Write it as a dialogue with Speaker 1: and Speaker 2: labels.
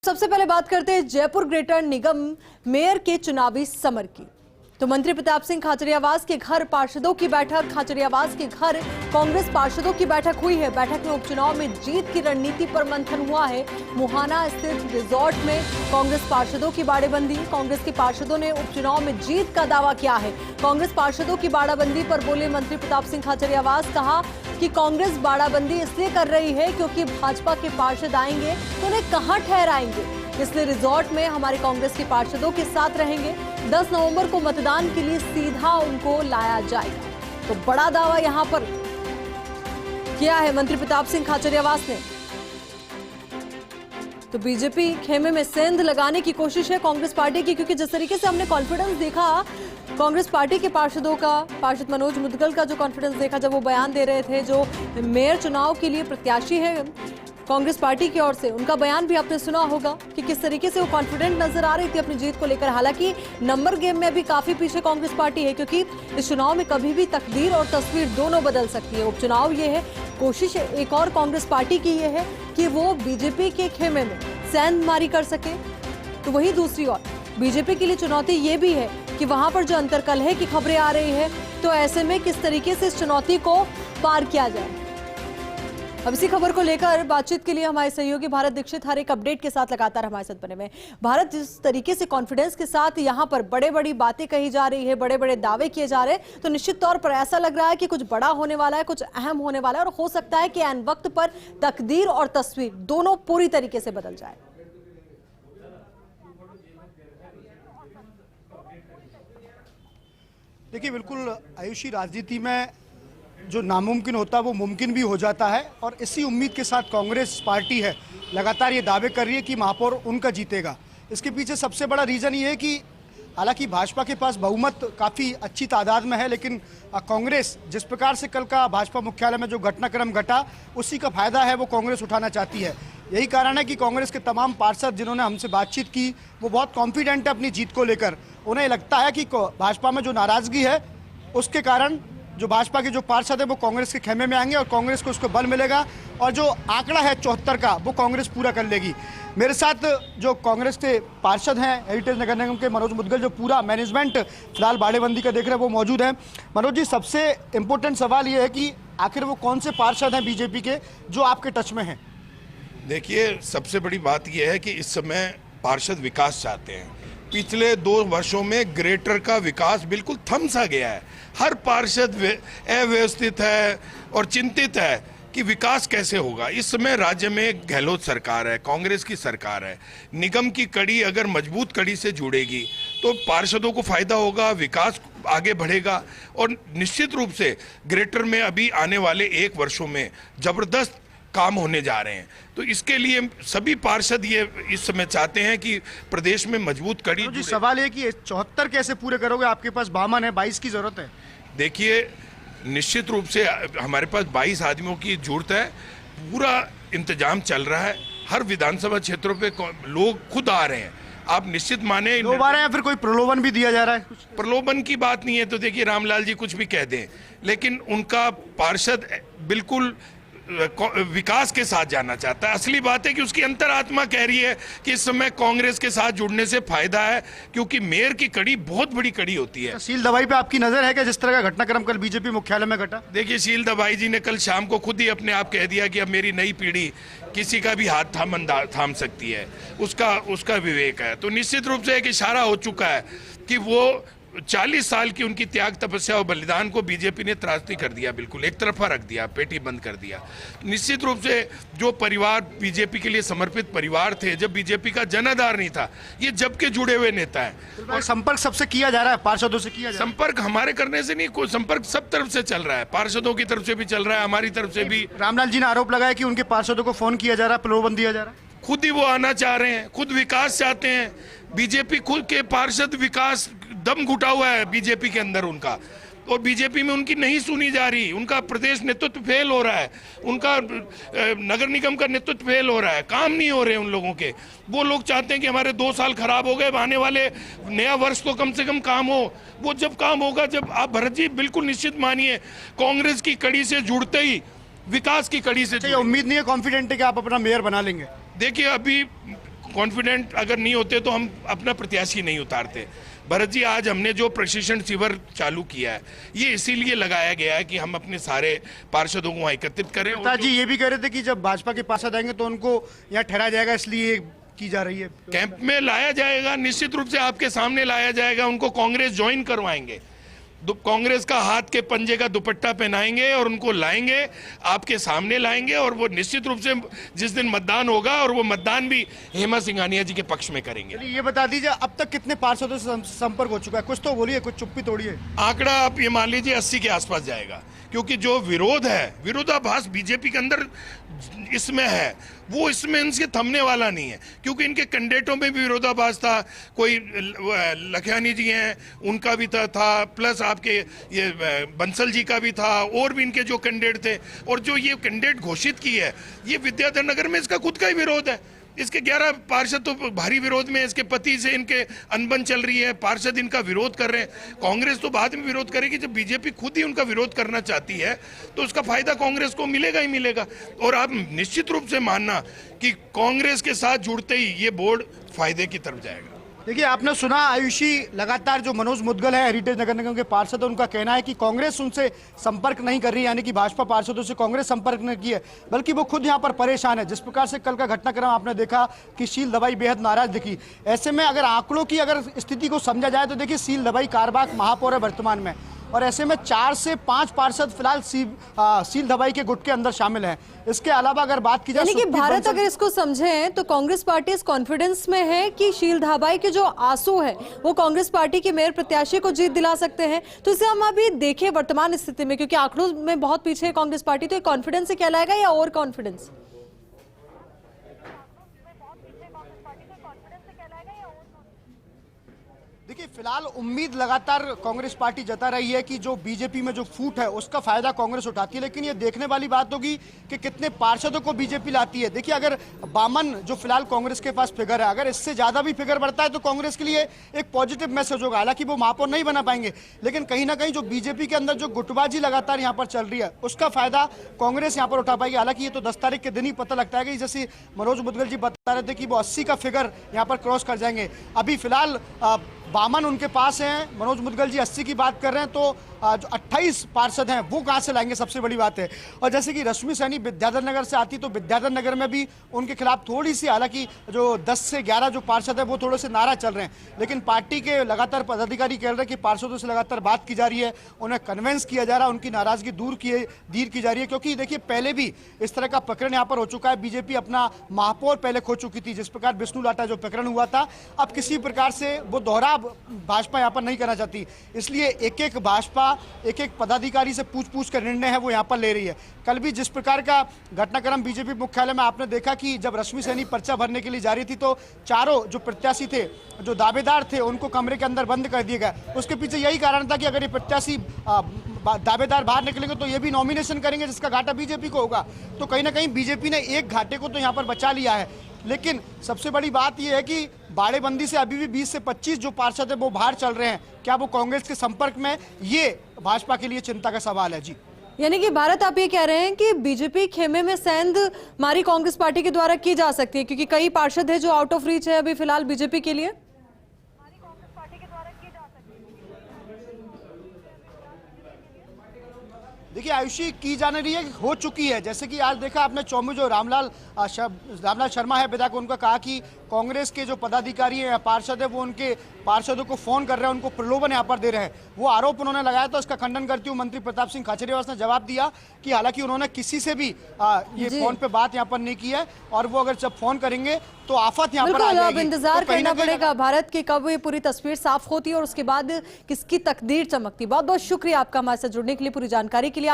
Speaker 1: सबसे पहले बात करते हैं जयपुर ग्रेटर निगम मेयर के चुनावी समर की। तो मंत्री प्रताप सिंह खाचरियावास के घर पार्षदों की बैठक, खाचरियावास के घर कांग्रेस पार्षदों की बैठक हुई है। बैठक में उपचुनाव में जीत की रणनीति पर मंथन हुआ है। मुहाना स्थित रिजॉर्ट में कांग्रेस पार्षदों की बाड़ेबंदी। कांग्रेस के पार्षदों ने उपचुनाव में जीत का दावा किया है। कांग्रेस पार्षदों की बाड़ाबंदी पर बोले मंत्री प्रताप सिंह खाचरियावास, कहा कि कांग्रेस बाड़ाबंदी इसलिए कर रही है क्योंकि भाजपा के पार्षद आएंगे तो उन्हें कहां ठहराएंगे, इसलिए रिजॉर्ट में हमारे कांग्रेस के पार्षदों के साथ रहेंगे। 10 नवंबर को मतदान के लिए सीधा उनको लाया जाएगा। तो बड़ा दावा यहां पर किया है मंत्री प्रताप सिंह खाचरियावास ने। तो बीजेपी खेमे में सेंध लगाने की कोशिश है कांग्रेस पार्टी की, क्योंकि जिस तरीके से हमने कॉन्फिडेंस देखा कांग्रेस पार्टी के पार्षदों का, पार्षद मनोज मुदगल का जो कॉन्फिडेंस देखा जब वो बयान दे रहे थे, जो मेयर चुनाव के लिए प्रत्याशी है कांग्रेस पार्टी की ओर से, उनका बयान भी आपने सुना होगा कि किस तरीके से वो कॉन्फिडेंट नजर आ रही थी अपनी जीत को लेकर। हालांकि नंबर गेम में अभी काफी पीछे कांग्रेस पार्टी है, क्योंकि इस चुनाव में कभी भी तकदीर और तस्वीर दोनों बदल सकती है। उपचुनाव ये है, कोशिश एक और कांग्रेस पार्टी की ये है कि वो बीजेपी के खेमे में सेंधमारी कर सके। तो वही दूसरी ओर बीजेपी के लिए चुनौती ये भी है कि वहां पर जो अंतर्कलह की खबरें आ रही है, तो ऐसे में किस तरीके से इस चुनौती को पार किया जाए। अब इसी खबर को लेकर बातचीत के लिए हमारे सहयोगी भारत दीक्षित हर एक अपडेट के साथ लगातार हमारे साथ बने हुए। भारत, जिस तरीके से कॉन्फिडेंस के साथ यहाँ पर बड़ी बातें कही जा रही है, बड़े दावे किए जा रहे हैं, तो निश्चित तौर पर ऐसा लग रहा है कि कुछ बड़ा होने वाला है, कुछ अहम होने वाला है, और हो सकता है कि ऐन वक्त पर तकदीर और तस्वीर दोनों पूरी तरीके से बदल जाए।
Speaker 2: देखिए, बिल्कुल आयुषी, राजनीति में जो नामुमकिन होता है वो मुमकिन भी हो जाता है, और इसी उम्मीद के साथ कांग्रेस पार्टी है लगातार ये दावे कर रही है कि महापौर उनका जीतेगा। इसके पीछे सबसे बड़ा रीज़न ये है कि हालांकि भाजपा के पास बहुमत काफ़ी अच्छी तादाद में है, लेकिन कांग्रेस जिस प्रकार से कल का भाजपा मुख्यालय में जो घटनाक्रम घटा, उसी का फायदा है वो कांग्रेस उठाना चाहती है। यही कारण है कि कांग्रेस के तमाम पार्षद जिन्होंने हमसे बातचीत की, वो बहुत कॉन्फिडेंट है अपनी जीत को लेकर। उन्हें लगता है कि भाजपा में जो नाराज़गी है उसके कारण जो भाजपा के जो पार्षद है वो कांग्रेस के खेमे में आएंगे और कांग्रेस को उसको बल मिलेगा, और जो आंकड़ा है 74 का वो कांग्रेस पूरा कर लेगी। मेरे साथ जो कांग्रेस के पार्षद हैं हेरिटेज नगर निगम के मनोज मुदगल, जो पूरा मैनेजमेंट फिलहाल बाड़ेबंदी का देख रहे हैं, वो मौजूद हैं। मनोज जी, सबसे इम्पोर्टेंट सवाल ये है कि आखिर वो कौन से पार्षद हैं बीजेपी के जो आपके टच में हैं?
Speaker 3: देखिए, सबसे बड़ी बात यह है कि इस समय पार्षद विकास चाहते हैं। पिछले 2 वर्षों में ग्रेटर का विकास बिल्कुल थम सा गया है। हर पार्षद अव्यवस्थित है और चिंतित है कि विकास कैसे होगा। इस समय राज्य में गहलोत सरकार है, कांग्रेस की सरकार है। निगम की कड़ी अगर मजबूत कड़ी से जुड़ेगी तो पार्षदों को फायदा होगा, विकास आगे बढ़ेगा, और निश्चित रूप से ग्रेटर में अभी आने वाले 1 वर्षों में जबरदस्त काम होने जा रहे हैं। तो इसके लिए सभी पार्षद ये इस समय चाहते हैं कि प्रदेश में मजबूत कड़ी जुड़े।
Speaker 2: सवाल है कि 74 कैसे पूरे करोगे? आपके पास 52 है, 22 की जरूरत है।
Speaker 3: देखिए, निश्चित रूप से हमारे पास 22 आदमियों की जरूरत है। पूरा इंतजाम चल रहा है। हर विधानसभा क्षेत्रों पे लोग खुद आ रहे हैं। आप निश्चित माने,
Speaker 2: लोग आ रहे हैं, फिर कोई प्रलोभन भी दिया जा रहा है?
Speaker 3: प्रलोभन की बात नहीं है। तो देखिए, रामलाल जी कुछ भी कह दें, लेकिन उनका पार्षद बिल्कुल विकास के साथ जाना चाहता है। असली बात है कि उसकी अंतरात्मा कह रही है कि इस समय कांग्रेस के साथ जुड़ने से फायदा है, क्योंकि मेयर की कड़ी बहुत बड़ी कड़ी होती है।
Speaker 2: सील दवाई पे आपकी नजर है कि जिस तरह का घटनाक्रम कल बीजेपी मुख्यालय में घटा?
Speaker 3: देखिए, शील दवाई जी ने कल शाम को खुद ही अपने आप कह दिया कि अब मेरी नई पीढ़ी किसी का भी हाथ थाम सकती है, उसका विवेक है। तो निश्चित रूप से एक इशारा हो चुका है कि वो 40 साल की उनकी त्याग, तपस्या और बलिदान को बीजेपी ने त्रासदी कर दिया, बिल्कुल एक तरफा रख दिया, पेटी बंद कर दिया। निश्चित रूप से जो परिवार बीजेपी के लिए समर्पित परिवार थे, जब बीजेपी का जनाधार नहीं था, ये जब के जुड़े हुए नेता हैं।
Speaker 2: और संपर्क सबसे किया जा रहा है, पार्षदों से किया जा रहा है?
Speaker 3: संपर्क हमारे करने से नहीं, कोई संपर्क सब तरफ से चल रहा है। पार्षदों की तरफ से भी चल रहा है, हमारी तरफ से भी।
Speaker 2: रामलाल जी ने आरोप लगाया कि उनके पार्षदों को फोन किया जा रहा है, प्रलोभन दिया जा रहा है।
Speaker 3: खुद ही वो आना चाह रहे हैं, खुद विकास चाहते हैं। बीजेपी खुद के पार्षद विकास दम घुटा हुआ है बीजेपी के अंदर उनका, और बीजेपी में उनकी नहीं सुनी जा रही। उनका प्रदेश नेतृत्व फेल हो रहा है, उनका नगर निगम का नेतृत्व फेल हो रहा है, काम नहीं हो रहे उन लोगों के। वो लोग चाहते हैं कि हमारे 2 साल खराब हो गए, आने वाले नया वर्ष तो कम से कम काम हो। वो जब काम होगा, जब आप भरत जी बिल्कुल निश्चित मानिए, कांग्रेस की कड़ी से जुड़ते ही विकास की कड़ी से।
Speaker 2: उम्मीद नहीं है, कॉन्फिडेंट है कि आप अपना मेयर बना लेंगे?
Speaker 3: देखिए, अभी कॉन्फिडेंट अगर नहीं होते तो हम अपना प्रत्याशी नहीं उतारते। भरत जी, आज हमने जो प्रशिक्षण शिविर चालू किया है ये इसीलिए लगाया गया है कि हम अपने सारे पार्षदों को वहाँ एकत्रित करें।
Speaker 2: जी ये भी कह रहे थे कि जब भाजपा के पार्षद आएंगे तो उनको यहाँ ठहराया जाएगा, इसलिए की जा रही है।
Speaker 3: कैंप में लाया जाएगा, निश्चित रूप से आपके सामने लाया जाएगा, उनको कांग्रेस ज्वाइन करवाएंगे, कांग्रेस का हाथ के पंजे का दुपट्टा पहनाएंगे और उनको लाएंगे, आपके सामने लाएंगे और वो निश्चित रूप से जिस दिन मतदान होगा और वो मतदान भी हेमा सिंघानिया जी के पक्ष में करेंगे।
Speaker 2: ये बता दीजिए अब तक कितने पार्षदों से संपर्क हो चुका है, कुछ तो बोलिए, कुछ चुप्पी तोड़िए।
Speaker 3: आंकड़ा आप ये मान लीजिए 80 के आसपास जाएगा, क्योंकि जो विरोध है, विरोधाभास बीजेपी के अंदर इसमें है, वो इसमें इनसे थमने वाला नहीं है, क्योंकि इनके कैंडिडेटों में भी विरोधाभास था। कोई लखयानी जी हैं उनका भी था प्लस आपके ये बंसल जी का भी था, और भी इनके जो कैंडिडेट थे, और जो ये कैंडिडेट घोषित की है ये विद्याधर नगर में इसका खुद का ही विरोध है। इसके 11 पार्षद तो भारी विरोध में, इसके पति से इनके अनबन चल रही है, पार्षद इनका विरोध कर रहे हैं। कांग्रेस तो बाद में विरोध करेगी, जब बीजेपी खुद ही उनका विरोध करना चाहती है तो उसका फायदा कांग्रेस को मिलेगा ही मिलेगा। और आप निश्चित रूप से मानना कि कांग्रेस के साथ जुड़ते ही ये बोर्ड फायदे की तरफ जाएगा।
Speaker 2: देखिए आपने सुना आयुषी, लगातार जो मनोज मुदगल है हेरिटेज नगर निगम के पार्षद, उनका कहना है कि कांग्रेस उनसे संपर्क नहीं कर रही, यानी कि भाजपा पार्षदों से कांग्रेस संपर्क नहीं किया, बल्कि वो खुद यहां पर परेशान है। जिस प्रकार से कल का घटनाक्रम आपने देखा कि शील दवाई बेहद नाराज दिखी। ऐसे में अगर आंकड़ों की अगर स्थिति को समझा जाए तो देखिए शील दवाई कारबाग महापौर है वर्तमान में, और ऐसे में 4 से 5 पार्षद फिलहाल सील दवाई के गुट के अंदर शामिल हैं। इसके अलावा अगर बात की जाए,
Speaker 1: यानी कि भारत अगर इसको समझें तो कांग्रेस पार्टी इस कॉन्फिडेंस में है कि शील धाबाई के जो आंसू है वो कांग्रेस पार्टी के मेयर प्रत्याशी को जीत दिला सकते हैं। तो इसे हम अभी देखें वर्तमान स्थिति में, क्योंकि आंकड़ों में बहुत पीछे है कांग्रेस पार्टी, तो कॉन्फिडेंस से कहलाएगा या ओवर कॉन्फिडेंस?
Speaker 2: देखिए फिलहाल उम्मीद लगातार कांग्रेस पार्टी जता रही है कि जो बीजेपी में जो फूट है उसका फायदा कांग्रेस उठाती है, लेकिन ये देखने वाली बात होगी कि कितने पार्षदों को बीजेपी लाती है। देखिए अगर 52 जो फिलहाल कांग्रेस के पास फिगर है, अगर इससे ज्यादा भी फिगर बढ़ता है तो कांग्रेस के लिए एक पॉजिटिव मैसेज होगा। हालांकि वो महापौर नहीं बना पाएंगे, लेकिन कहीं ना कहीं जो बीजेपी के अंदर जो गुटबाजी लगातार यहाँ पर चल रही है उसका फायदा कांग्रेस यहाँ पर उठा पाएगी। हालांकि ये तो 10 तारीख के दिन ही पता लगता है कि जैसे मनोज मुदगल जी बता रहे थे कि वो 80 का फिगर यहाँ पर क्रॉस कर जाएंगे। अभी फिलहाल 52 उनके पास हैं, मनोज मुदगल जी 80 की बात कर रहे हैं, तो जो 28 पार्षद हैं वो कहां से लाएंगे, सबसे बड़ी बात है। और जैसे कि रश्मि सैनी विद्याधर नगर से आती, तो विद्याधर नगर में भी उनके खिलाफ थोड़ी सी, हालांकि जो 10 से 11 जो पार्षद है वो थोड़े से नाराज चल रहे हैं, लेकिन पार्टी के लगातार पदाधिकारी कह रहे हैं कि पार्षदों से लगातार बात की जा रही है, उन्हें कन्विंस किया जा रहा है, उनकी नाराजगी दूर की जा रही है। क्योंकि देखिए पहले भी इस तरह का प्रकरण यहाँ पर हो चुका है, बीजेपी अपना महापौर पहले खो चुकी थी, जिस प्रकार विष्णु लाटा जो प्रकरण हुआ था, अब किसी प्रकार से वो दोहरा भाजपा यहाँ पर नहीं करना चाहती, इसलिए एक एक भाजपा एक एक पदाधिकारी से पूछ कर निर्णय है वो यहाँ पर ले रही है। कल भी जिस प्रकार का घटनाक्रम बीजेपी मुख्यालय में आपने देखा कि जब रश्मि सैनी पर्चा भरने के लिए जा रही थी तो चारों जो प्रत्याशी थे, जो दावेदार थे, उनको कमरे के अंदर बंद कर दिया गया। उसके पीछे यही कारण था कि अगर ये प्रत्याशी दावेदार बाहर निकलेंगे तो ये भी नॉमिनेशन करेंगे, जिसका घाटा बीजेपी को होगा। तो कहीं ना कहीं बीजेपी ने एक घाटे को तो यहाँ पर बचा लिया है। लेकिन सबसे बड़ी बात यह है कि बाड़ेबंदी से अभी भी 20 से 25 जो पार्षद है वो बाहर चल रहे हैं, क्या वो कांग्रेस के संपर्क में, ये भाजपा के लिए चिंता का सवाल है। जी
Speaker 1: यानी कि भारत आप ये कह रहे हैं कि बीजेपी खेमे में सेंध हमारी कांग्रेस पार्टी के द्वारा की जा सकती है, क्योंकि कई पार्षद है जो आउट ऑफ रीच है अभी फिलहाल बीजेपी के लिए।
Speaker 2: देखिए आयुषी, की जाने रही है, हो चुकी है। जैसे कि आज देखा आपने चौमू जो रामलाल शर्मा है विधायक, उनका कहा कि कांग्रेस के जो पदाधिकारी हैं या पार्षद है वो उनके पार्षदों को फोन कर रहे हैं, उनको प्रलोभन यहाँ पर दे रहे हैं। वो आरोप उन्होंने लगाया, तो इसका खंडन करते हुए मंत्री प्रताप सिंह खाचरियावास ने जवाब दिया कि हालांकि उन्होंने किसी से भी ये फोन पे बात यहाँ पर नहीं की है, और वो अगर जब फोन करेंगे तो आफत यहाँ पर आ जाएगी।
Speaker 1: अब इंतजार करना पड़ेगा भारत की कब ये पूरी तस्वीर साफ होती है और उसके बाद किसकी तकदीर चमकती। बहुत बहुत शुक्रिया आपका हमारे साथ जुड़ने के लिए, पूरी जानकारी के लिए।